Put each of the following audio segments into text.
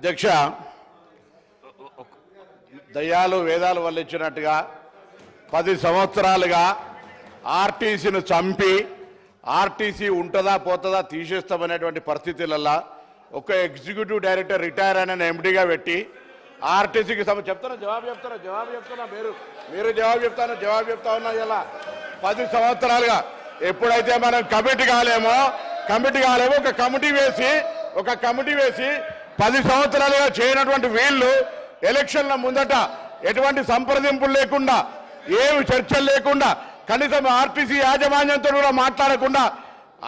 అధ్యక్ష, దయ్యాలు వేదాలు వల్లించినట్టుగా 10 సంవత్సరాలుగా ఆర్టీసీని చంపి ఆర్టీసీ ఉంటుందా పోతుందా తీసేస్తామనేటువంటి పరిస్థితులలో ఒక ఎగ్జిక్యూటివ్ డైరెక్టర్ రిటైర్ అయిన ఎండీగా పెట్టి ఆర్టీసీకి జవాబు చెప్తున్నా మీరు జవాబు చెప్తా ఉన్నా. ఇలా 10 సంవత్సరాలుగా ఎప్పుడైతే మనం కమిటీ కాలేమో ఒక కమిటీ వేసి 10 సంవత్సరాలుగా చేయనటువంటి వీళ్ళు ఎలక్షన్ల ముందట ఎటువంటి సంప్రదింపులు లేకుండా ఏమి చర్చలు లేకుండా కనీసం ఆర్టీసీ యాజమాన్యంతో కూడా మాట్లాడకుండా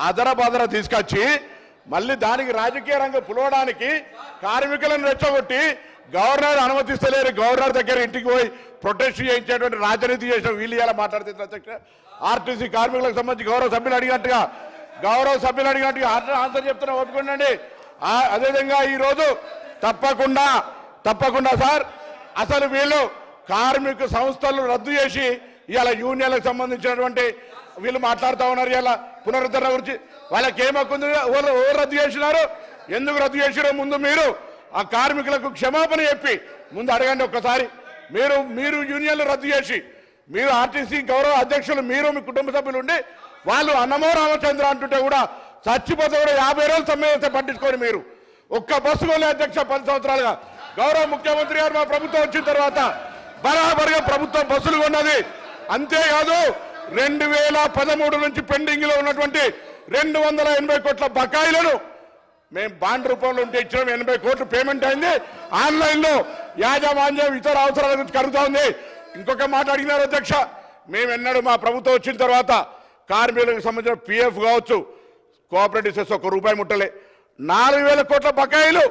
అదరబదర తీసుకొచ్చి మళ్ళీ దానికి రాజకీయ రంగం పులవడానికి కార్మికులను రెచ్చగొట్టి గవర్నర్ అనుమతిస్తలేరు, గవర్నర్ దగ్గర ఇంటికి పోయి ప్రొటెస్ట్ చేయించేటువంటి రాజనీతి చేసిన వీళ్ళు ఇలా మాట్లాడుతున్నారు. అధ్యక్ష, ఆర్టీసీ కార్మికులకు సంబంధించి గౌరవ సభ్యులు అడిగినట్టుగా ఆన్సర్ చెప్తున్నా, ఒప్పుకోండి. అదేవిధంగా ఈరోజు తప్పకుండా సార్ అసలు వీళ్ళు కార్మిక సంస్థలు రద్దు చేసి ఇవాళ యూనియన్లకు సంబంధించినటువంటి వీళ్ళు మాట్లాడుతూ ఉన్నారు. ఇలా పునరుద్ధరణ గురించి వాళ్ళకి ఏమక్కుంది, ఎవరు రద్దు చేసినారు, ఎందుకు రద్దు చేసిరో ముందు మీరు ఆ కార్మికులకు క్షమాపణ చెప్పి ముందు అడగండి ఒక్కసారి. మీరు యూనియన్లు రద్దు చేసి మీరు ఆర్టీసీ గౌరవ అధ్యక్షులు మీరు మీ కుటుంబ సభ్యులు ఉండి వాళ్ళు అన్నమో రామచంద్ర అంటుంటే కూడా చచ్చిపోతే కూడా 50 రోజులు సమ్మె చేస్తే పట్టించుకోండి. మీరు ఒక్క బస్సు కొనే అధ్యక్ష 10 సంవత్సరాలుగా గౌరవ ముఖ్యమంత్రి గారు మా ప్రభుత్వం వచ్చిన తర్వాత బరాబరిగా ప్రభుత్వం బస్సులు కొన్నది. అంతేకాదు 2013 నుంచి పెండింగ్ లో ఉన్నటువంటి 280 కోట్ల బకాయిలను మేము బాండ్ రూపంలో ఉంటే ఇచ్చిన 80 కోట్లు పేమెంట్ అయింది. ఆన్లైన్ లో యాజమాన్యం ఇతర అవసరాల గురించి కలుగుతా ఉంది. ఇంకొక మాట అడిగినారు అధ్యక్ష, మేము ఎన్నడూ మా ప్రభుత్వం వచ్చిన తర్వాత కార్మికులకు సంబంధించిన పిఎఫ్ కావచ్చు, కోఆపరేటివ్ సెస్ ₹1 ముట్టలే. 4,000 కోట్ల బకాయిలు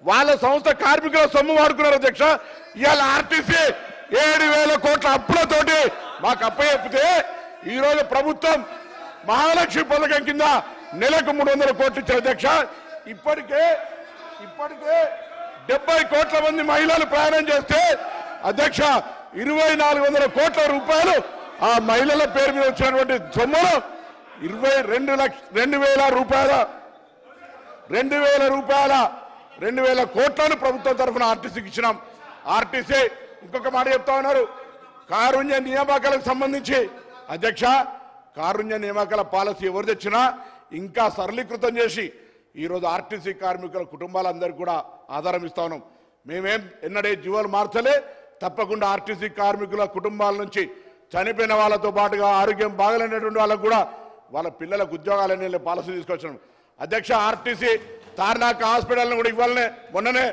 వాళ్ళ సంస్థ కార్మికుల సొమ్ము వాడుకున్నారు అధ్యక్ష. ఇవాళ ఆర్టీసీ 7,000 కోట్ల అప్పులతోటి మాకు అప్పచెప్పితే ఈరోజు ప్రభుత్వం మహాలక్ష్మి పథకం కింద నెలకు 300 కోట్లు ఇచ్చారు అధ్యక్ష. ఇప్పటికే 70 కోట్ల మంది మహిళలు ప్రయాణం చేస్తే అధ్యక్ష 2,400 కోట్ల రూపాయలు ఆ మహిళల పేరు మీద వచ్చినటువంటి సొమ్మును 2,000 కోట్లను ప్రభుత్వం తరఫున ఆర్టీసీకి ఇచ్చినాం. ఆర్టీసీ ఇంకొక మాట చెప్తా ఉన్నారు, కారుణ్య నియామకాలకు సంబంధించి అధ్యక్ష కారుణ్య నియామకాల పాలసీ ఎవరు తెచ్చినా ఇంకా సరళీకృతం చేసి ఈరోజు ఆర్టీసీ కార్మికుల కుటుంబాలందరికీ కూడా ఆధారం ఇస్తా ఉన్నాం. మేమేం ఎన్నడే జీవాలు మార్చలే. తప్పకుండా ఆర్టీసీ కార్మికుల కుటుంబాల నుంచి చనిపోయిన వాళ్ళతో పాటుగా ఆరోగ్యం బాగలేనటువంటి వాళ్ళకు కూడా వాళ్ళ పిల్లలకు ఉద్యోగాలనే పాలసీ తీసుకొచ్చాం అధ్యక్ష. ఆర్టీసీ తార్నాక హాస్పిటల్ను కూడా ఇవ్వాలనే మొన్ననే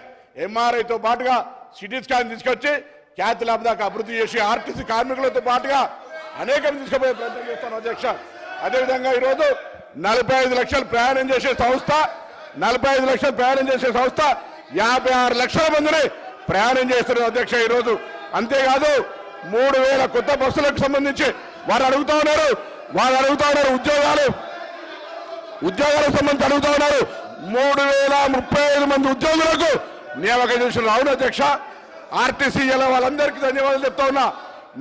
ఎంఆర్ఐతో పాటుగా సిటీ స్కాన్ తీసుకొచ్చి క్యాత్ ల్యాబ్ దాకా అభివృద్ధి చేసి ఆర్టీసీ కార్మికులతో పాటుగా అనేకం తీసుకుపోయే ప్రయత్నం చేస్తాను అధ్యక్ష. అదేవిధంగా ఈరోజు 45 లక్షలు ప్రయాణం చేసే సంస్థ 56 లక్షల మందిని ప్రయాణం చేస్తున్నారు అధ్యక్ష ఈరోజు. అంతేకాదు 3,000 కొత్త బస్సులకు సంబంధించి వారు అడుగుతా ఉన్నారు ఉద్యోగాలకు సంబంధించి అడుగుతా ఉన్నారు. 3,035 మంది ఉద్యోగులకు నియామకం చేసిన అవును అధ్యక్ష. ఆర్టీసీ ఇలా వాళ్ళందరికీ ధన్యవాదాలు చెప్తా ఉన్నా.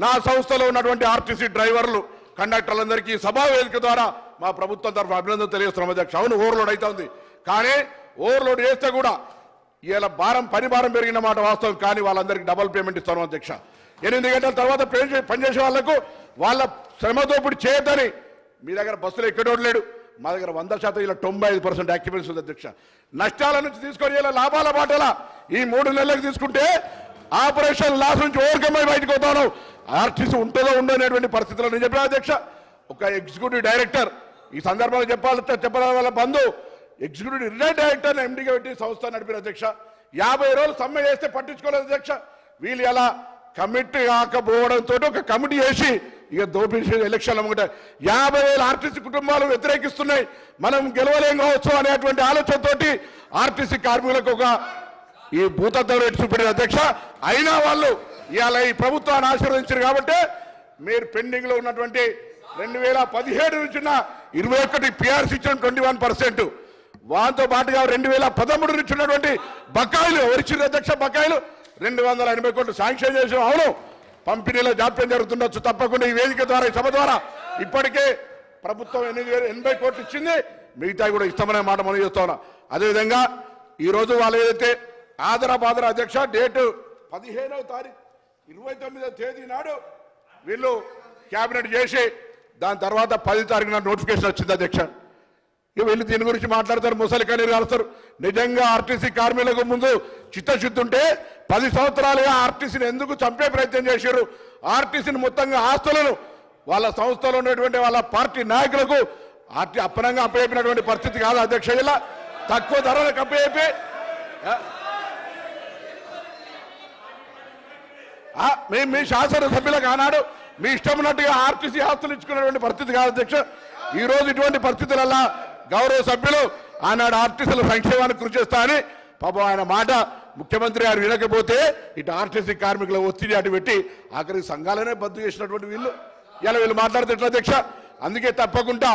నా సంస్థలో ఉన్నటువంటి ఆర్టీసీ డ్రైవర్లు కండక్టర్లందరికీ సభా వేదిక ద్వారా మా ప్రభుత్వం తరఫున అభినందన తెలియజేస్తున్నాం అధ్యక్ష. అవును ఓవర్లోడ్ అవుతా ఉంది, కానీ ఓవర్లోడ్ చేస్తే కూడా ఇలా పని భారం పెరిగిన మాట వాస్తవం, కానీ వాళ్ళందరికీ డబుల్ పేమెంట్ ఇస్తాను అధ్యక్ష. 8 గంటల తర్వాత పనిచేసే వాళ్లకు వాళ్ళ శ్రమ దోపిడీ చేయొద్దని మీ దగ్గర బస్సులు ఎక్కడో లేడు, మా దగ్గర 100% ఇలా 95% యాక్టివిటీస్ ఉంది అధ్యక్ష. నష్టాల నుంచి తీసుకొని ఇలా లాభాల బాటలా ఈ 3 నెలలకు తీసుకుంటే ఆపరేషన్ లాస్ నుంచి ఓవర్కమ్ అయి బయటకు వస్తాను. ఆర్టీసీ ఉంటుందో ఉండనేటువంటి పరిస్థితుల్లో నేను చెప్పిన అధ్యక్ష. ఒక ఎగ్జిక్యూటివ్ డైరెక్టర్ ఈ సందర్భంలో చెప్పాలి వాళ్ళ బంధు ఎగ్జిక్యూటివ్ రిటైర్డ్ డైరెక్టర్ ఎండీగా పెట్టి సంస్థ నడిపిన అధ్యక్ష. 50 రోజులు సమ్మె చేస్తే పట్టించుకోలేదు అధ్యక్ష. వీళ్ళు ఎలా కమిటీ కాకపోవడంతో ఒక కమిటీ వేసి ఇక దోపిడీ ఎలక్షన్లు అమ్ముకుంటే 50,000 ఆర్టీసీ కుటుంబాలు వ్యతిరేకిస్తున్నాయి, మనం గెలవలేం కావచ్చు అనేటువంటి ఆలోచనతోటి ఆర్టీసీ కార్మికులకు ఒక ఈ భూతత్వం రేటు చూపెట్టారు అధ్యక్ష. అయినా వాళ్ళు ఇవాళ ఈ ప్రభుత్వాన్ని ఆశీర్వదించారు కాబట్టి మీరు పెండింగ్ లో ఉన్నటువంటి 2017 నుంచి 21 పిఆర్సీ ఇచ్చిన 21%, వాటితో పాటుగా 2013 నుంచి ఉన్నటువంటి బకాయిలు ఎవరిచ్చారు అధ్యక్ష? బకాయిలు 280 కోట్లు శాంక్షన్ చేసి అవును పంపిణీలో జాప్యం జరుగుతుండొచ్చు. తప్పకుండా ఈ వేదిక ద్వారా ఈ సభ ద్వారా ఇప్పటికే ప్రభుత్వం 80 కోట్లు ఇచ్చింది, మిగతా కూడా ఇస్తామనే మాట మనం చేస్తా ఉన్నాం. అదేవిధంగా ఈరోజు వాళ్ళు ఏదైతే ఆదరాబాదర అధ్యక్ష డేటు 15వ తారీఖు 29వ తేదీ నాడు వీళ్ళు క్యాబినెట్ చేసి దాని తర్వాత 10 తారీఖున నోటిఫికేషన్ వచ్చింది అధ్యక్ష. వీళ్ళు దీని గురించి మాట్లాడతారు, ముసలి కన్నీరు కాలుస్తారు. నిజంగా ఆర్టీసీ కార్మికులకు ముందు చిత్తశుద్ధి ఉంటే 10 సంవత్సరాలుగా ఆర్టీసీని ఎందుకు చంపే ప్రయత్నం చేశారు? ఆర్టీసీని మొత్తంగా ఆస్తులను వాళ్ళ సంస్థలో ఉన్నటువంటి వాళ్ళ పార్టీ నాయకులకు అప్పనంగా అప్పయ్యినటువంటి పరిస్థితి కాదు అధ్యక్ష. ఇలా తక్కువ ధరలకు అప్పయ్యి మీ శాసనసభ్యులకు ఆనాడు మీ ఇష్టం ఉన్నట్టుగా ఆర్టీసీ ఆస్తులు ఇచ్చుకున్నటువంటి పరిస్థితి కాదు అధ్యక్ష. ఈ రోజు ఇటువంటి పరిస్థితులలో గౌరవ సభ్యులు ఆనాడు ఆర్టీసీల సంక్షేమానికి కృషి చేస్తా అని పాపం ఆయన మాట ముఖ్యమంత్రి గారు వినకపోతే ఇటు ఆర్టీసీ కార్మికుల ఒత్తిడి అటు పెట్టి ఆఖరికి సంఘాలనే బద్దు చేసినటువంటి వీళ్ళు ఇలా వీళ్ళు మాట్లాడితే ఎట్లా అధ్యక్ష? అందుకే తప్పకుండా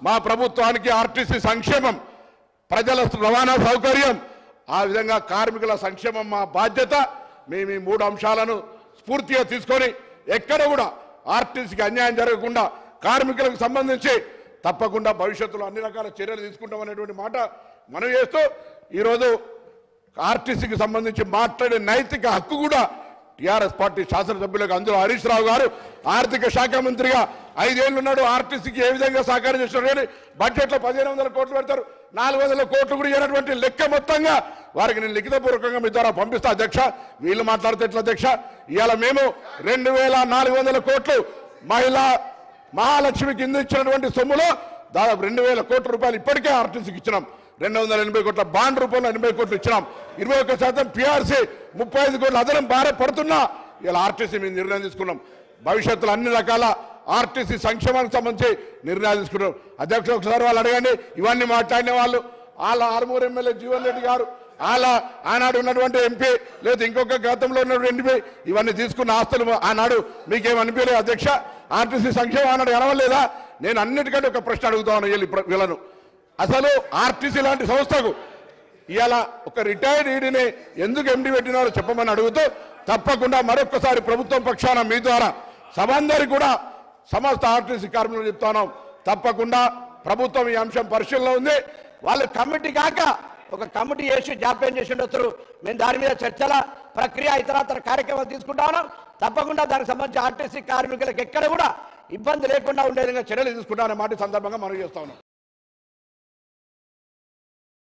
మా ప్రభుత్వానికి ఆర్టీసీ సంక్షేమం, ప్రజల రవాణా సౌకర్యం, ఆ విధంగా కార్మికుల సంక్షేమం మా బాధ్యత. మేము ఈ 3 అంశాలను స్ఫూర్తిగా తీసుకొని ఎక్కడ కూడా ఆర్టీసీకి అన్యాయం జరగకుండా కార్మికులకు సంబంధించి తప్పకుండా భవిష్యత్తులో అన్ని రకాల చర్యలు తీసుకుంటామనేటువంటి మాట మనం చేస్తూ ఈరోజు ఆర్టీసీకి సంబంధించి మాట్లాడే నైతిక హక్కు కూడా టీఆర్ఎస్ పార్టీ శాసనసభ్యులకు, అందులో హరీష్ రావు గారు ఆర్థిక శాఖ మంత్రిగా 5 ఏళ్ళు ఉన్నాడు. ఆర్టీసీకి ఏ విధంగా సహకారం చేస్తున్నారు కానీ బడ్జెట్లో 1500 కోట్లు పెడతారు, 400 కోట్లు కూడా ఇవ్వనటువంటి లెక్క మొత్తంగా వారికి నేను లిఖితపూర్వకంగా మీ ద్వారా పంపిస్తా అధ్యక్ష. వీళ్ళు మాట్లాడితే ఎట్లా అధ్యక్ష? ఇవాళ మేము 2400 కోట్లు మహాలక్ష్మి కింద ఇచ్చినటువంటి సొమ్ములో దాదాపు 2000 కోట్ల రూపాయలు ఇప్పటికే ఆర్టీసీకి ఇచ్చినాం. 280 కోట్ల బాండ్ రూపంలో 80 కోట్లు ఇచ్చినాం. 21% పిఆర్సీ, 35 కోట్ల అదనం భారం పడుతున్నా ఇలా ఆర్టీసీ మేము నిర్ణయం తీసుకున్నాం. భవిష్యత్తులో అన్ని రకాల ఆర్టీసీ సంక్షేమానికి సంబంధించి నిర్ణయాలు తీసుకున్నాం అధ్యక్ష. ఒకసారి వాళ్ళు అడగండి, ఇవన్నీ మాట్లాడిన వాళ్ళు వాళ్ళ ఆర్మూరు ఎమ్మెల్యే జీవన్ రెడ్డి గారు, వాళ్ళ ఆనాడు ఉన్నటువంటి ఎంపీ, లేదా ఇంకొక గతంలో ఉన్నటువంటి ఎంపీ, ఇవన్నీ తీసుకున్న ఆస్తులు ఆనాడు మీకేమనిపించలేదు అధ్యక్ష? ఆర్టీసీ సంక్షేమం ఆనాడు కనవలేదా? నేను అన్నిటికంటే ఒక ప్రశ్న అడుగుతా ఉన్నాను వీళ్ళను. అసలు ఆర్టీసీ లాంటి సంస్థకు ఇవాళ ఒక రిటైర్డ్ ఈడీని ఎందుకు ఎండీ పెట్టినారో చెప్పమని అడుగుతూ తప్పకుండా మరొకసారి ప్రభుత్వం పక్షాన మీ ద్వారా సభందరికి కూడా సమస్త ఆర్టీసీ కార్మికులు చెప్తాను, తప్పకుండా ప్రభుత్వం ఈ అంశం పరిశీలనలో ఉంది. వాళ్ళు కమిటీ కాక ఒక కమిటీ చేసి జాప్యం చేసి ఉండొచ్చు. మేము దాని మీద చర్చల ప్రక్రియ ఇతరత్ర కార్యక్రమాలు తీసుకుంటా ఉన్నాం. తప్పకుండా దానికి సంబంధించి ఆర్టీసీ కార్మికులకు ఎక్కడ కూడా ఇబ్బంది లేకుండా ఉండే విధంగా చర్యలు తీసుకుంటామనే మాట సందర్భంగా మనం చేస్తా ఉన్నాం.